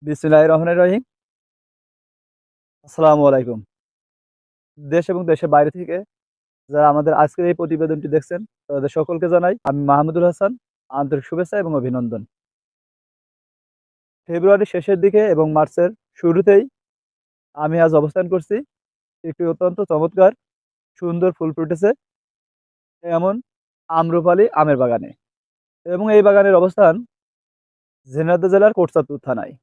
বিসমিল্লাহির রহমানির রহিম। আসসালামু আলাইকুম। দেশ এবং দেশের বাইরে থেকে যারা আমাদের আজকের এই প্রতিবেদনটি দেখছেন, তাদের সকলকে জানাই আমি মাহমুদুল হাসান আন্তরিক শুভেচ্ছা এবং অভিনন্দন। ফেব্রুয়ারির শেষের দিকে এবং মার্চের শুরুতেই আমি আজ অবস্থান করছি একটি অত্যন্ত চমৎকার সুন্দর ফুল ফুটেছে এমন আম্রপালি আমের বাগানে, এবং এই বাগানের অবস্থান ঝিনাইদহ জেলার কোটচাঁদপুর থানায়।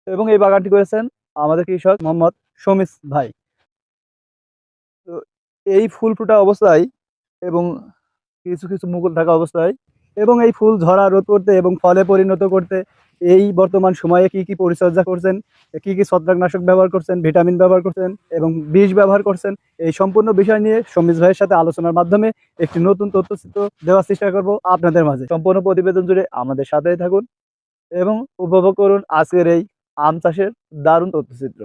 এবং এই বাগানটি করেছেন আমাদের কৃষক মোহাম্মদ শমিস ভাই। তো এই ফুল ফোটা অবস্থায় এবং কিছু কিছু মুকুল থাকা অবস্থায় এবং এই ফুল ঝরা রোধ করতে এবং ফলে পরিণত করতে এই বর্তমান সময়ে কি কি পরিচর্যা করছেন, কি কি ছত্রাকনাশক ব্যবহার করছেন, ভিটামিন ব্যবহার করছেন এবং বিষ ব্যবহার করছেন, এই সম্পূর্ণ বিষয় নিয়ে শমিজ ভাইয়ের সাথে আলোচনার মাধ্যমে একটি নতুন তথ্যচিত্র দেওয়ার চেষ্টা করব আপনাদের মাঝে। সম্পূর্ণ প্রতিবেদন জুড়ে আমাদের সাথেই থাকুন এবং উপভোগ করুন আজকের এই আম চাষের দারুণ তথ্যচিত্র।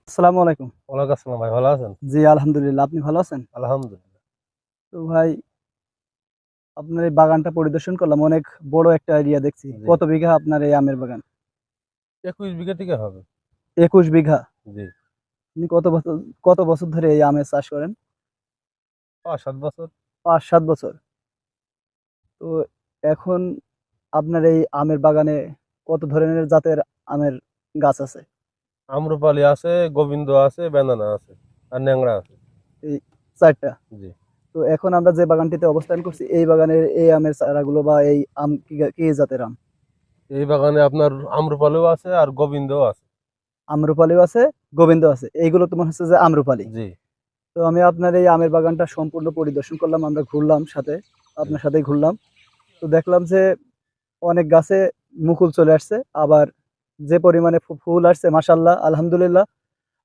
আসসালামু আলাইকুম। ওয়ালাইকুম আসসালাম ভাই, ভালো আছেন? জি আলহামদুলিল্লাহ, আপনি ভালো আছেন? আলহামদুলিল্লাহ। তো ভাই, আপনার এই বাগানটা পরিদর্শন করলাম, অনেক বড় একটা এরিয়া দেখছি। জি। কত বিঘা আপনার এই আমের বাগান? 21 বিঘা থেকে হবে। 21 বিঘা। জি। আপনি কত বছর ধরে এই আমের চাষ করেন? 5-7 বছর। 5-7 বছর। তো এখন আপনার এই আমের বাগানে কত ধরনের জাতের আমের গাছ আছে? আম্রপালি আছে, গোবিন্দ আছে, বেদানা আছে আর ন্যাংরা আছে। এই 4টা। জি। তো এখন আমরা যে বাগানটিতে অবস্থান করছি, এই বাগানের এই আমের চারাগুলো বা এই আম কি জাতের আম? এই বাগানে আপনার আম্রপালিও আছে আর গোবিন্দও আছে। আম্রপালিও আছে, গোবিন্দ আছে। এইগুলো তোমার হচ্ছে যে আম্রপালি। জি। তো আমি আপনার এই আমের বাগানটা সম্পূর্ণ পরিদর্শন করলাম, আমরা ঘুরলাম সাথে, আপনার সাথেই ঘুরলাম। তো দেখলাম যে অনেক গাছে মুকুল চলে আসছে, আবার যে পরিমাণে ফুল আসছে মাশাআল্লাহ আলহামদুলিল্লাহ,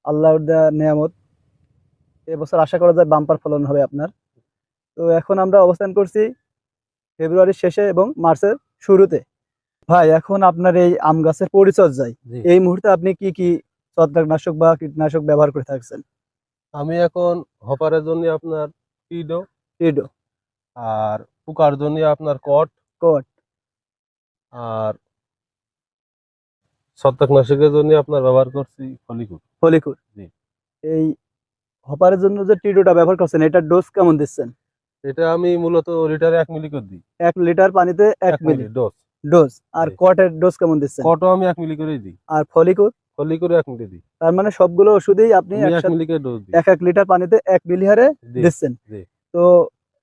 আল্লাহর দেয়া নেয়ামত। এবছর আশা করা যায় বাম্পার ফলন হবে আপনার। তো এখন আমরা অবস্থান করছি ফেব্রুয়ারির শেষে এবং মার্চের শুরুতে। ভাই, এখন আপনার এই আম গাছের পরিচর্যায় জি। এই মুহূর্তে আপনি কি কি ছত্রাকনাশক বা কীটনাশক ব্যবহার করে থাকছেন? আমি এখন হপারের জন্য আপনার পিডো, টিডো, আর পোকার জন্য আপনার কট, কোট, আর ছত্রাকনাশকের জন্য আপনার ব্যবহার করছি ফলিকুর। ফলিকুর। জি। এই হপারের জন্য যে টিডোটা ব্যবহার করছেন, এটার ডোজ কেমন দিচ্ছেন? এটা আমি মূলত লিটারে 1 মিলি করে দিই। 1 লিটার পানিতে 1 1 মিলি মিলি ডোজ। ডোজ। আর জি। কটের ডোজ কেমন দিচ্ছেন? কটও আমি 1 মিলি করেই দিই। আর ফলিকুর? ফলিকুরে 1 মিলি দিই। তার মানে সবগুলো ওষুধেই আপনি আমি 1 একসাথে মিলি করে ডোজ দিই। 1 লিটার পানিতে 1 মিলি হারে জি। দিচ্ছেন। জি। তো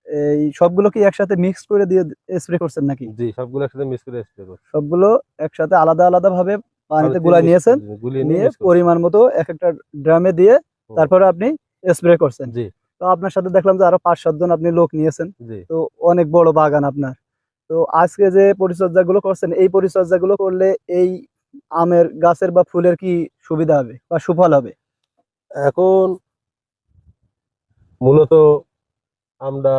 এই সবগুলো কি একসাথে মিক্স করে দিয়ে স্প্রে করছেন নাকি? জি, সবগুলো একসাথে মিক্স করে স্প্রে করছি। সবগুলো একসাথে আলাদা আলাদা ভাবে পানিতে পানিতে গুলায় মিক্স নিয়েছেন, করে গুলিয়ে নিয়ে নিয়ে মিক্স করছি। পরিমাণ মতো এক একটা ড্রামে দিয়ে হুম। তারপরে আপনি স্প্রে করছেন। জি। তো আপনার সাথে দেখলাম যে আরো 5-7 জন আপনি লোক নিয়েছেন। জি। তো অনেক বড় বাগান আপনার। তো আজকে যে পরিচর্যাগুলো করছেন, এই পরিচর্যাগুলো করলে এই আমের গাছের বা ফুলের কি সুবিধা হবে বা সুফল হবে? এখন মূলত আমরা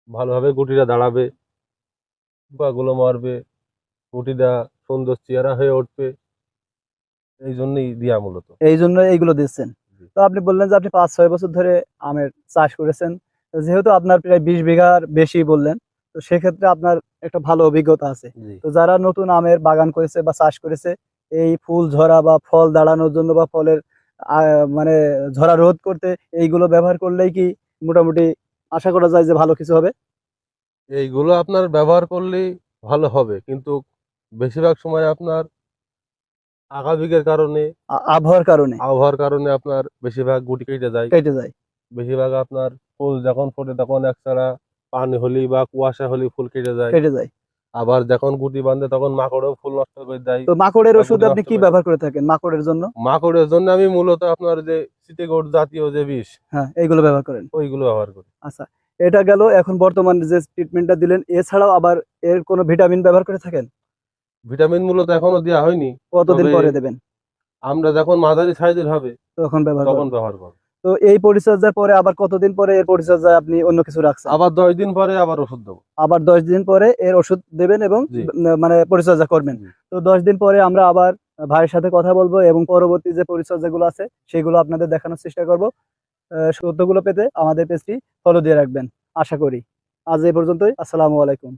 ভালোভাবে গুটিটা দাঁড়াবে, পোকাগুলো মারবে, গুটিটা সুন্দর চেহারা হয়ে উঠবে, এই জন্যই দিয়া মূলত। এই জন্য এইগুলো দিচ্ছেন। জি। তো আপনি বললেন যে আপনি 5-6 বছর ধরে আমের চাষ করেছেন। তো যেহেতু আপনার প্রায় 20 বিঘার বেশি বললেন, তো সেক্ষেত্রে আপনার একটা ভালো অভিজ্ঞতা আছে। জি। তো যারা নতুন আমের বাগান করেছে বা চাষ করেছে, এই ফুল ঝরা বা ফল দাঁড়ানোর জন্য বা ফলের মানে ঝরা রোধ করতে এইগুলো ব্যবহার করলেই কি মোটামুটি আশা করা যায় যে ভালো কিছু হবে? এইগুলো আপনার ব্যবহার করলেই ভালো হবে, কিন্তু বেশিরভাগ সময় আপনার আগাভিগের কারণে, আবহাওয়ার কারণে আবহাওয়ার কারণে আপনার বেশিরভাগ গুটি কেটে যায়। কেটে যায়। বেশিরভাগ আপনার ফুল যখন ফোটে তখন একছাড়া পানি হলেই বা কুয়াশা হলেই ফুল কেটে যায়। কেটে যায়। আবার যখন গুটি বাঁধে তখন মাকড়ও ফুল নষ্ট করে দেয় তো মাকড়ের বা ওষুধ গুটি আপনি নষ্ট কি করে দেয়। ব্যবহার করে থাকেন মাকড়ের জন্য? মাকড়ের জন্য আমি মূলত আপনার যে চিটেগোট জাতীয় যে বিষ, হ্যাঁ, এইগুলো ব্যবহার করেন। ওইগুলো ব্যবহার করি। আচ্ছা, এটা গেল এখন বর্তমান যে ট্রিটমেন্টটা দিলেন, এছাড়াও আবার এর কোনো ভিটামিন ব্যবহার করে থাকেন? ভিটামিন মূলত এখনো দেওয়া হয়নি, কতদিন তবে পরে দেবেন? আমরা যখন মাঝারি সাইজের হবে তখন ব্যবহার তখন করবেন। ব্যবহার করব। তো এই পরিচর্যার পরে আবার কতদিন পরে এর পরিচর্যায় আপনি অন্য কিছু রাখছেন? আবার 10 দিন পরে আবার ওষুধ দেবো। আবার 10 দিন পরে এর ওষুধ দেবেন এবং জি। মানে পরিচর্যা করবেন। জি। তো 10 দিন পরে আমরা আবার ভাইয়ের সাথে কথা বলবো এবং পরবর্তী যে পরিচর্যাগুলো আছে সেগুলো আপনাদের দেখানোর চেষ্টা করব। তথ্যগুলো পেতে আমাদের পেজটি ফলো দিয়ে রাখবেন আশা করি। আজ এই পর্যন্তই। আসসালামু আলাইকুম।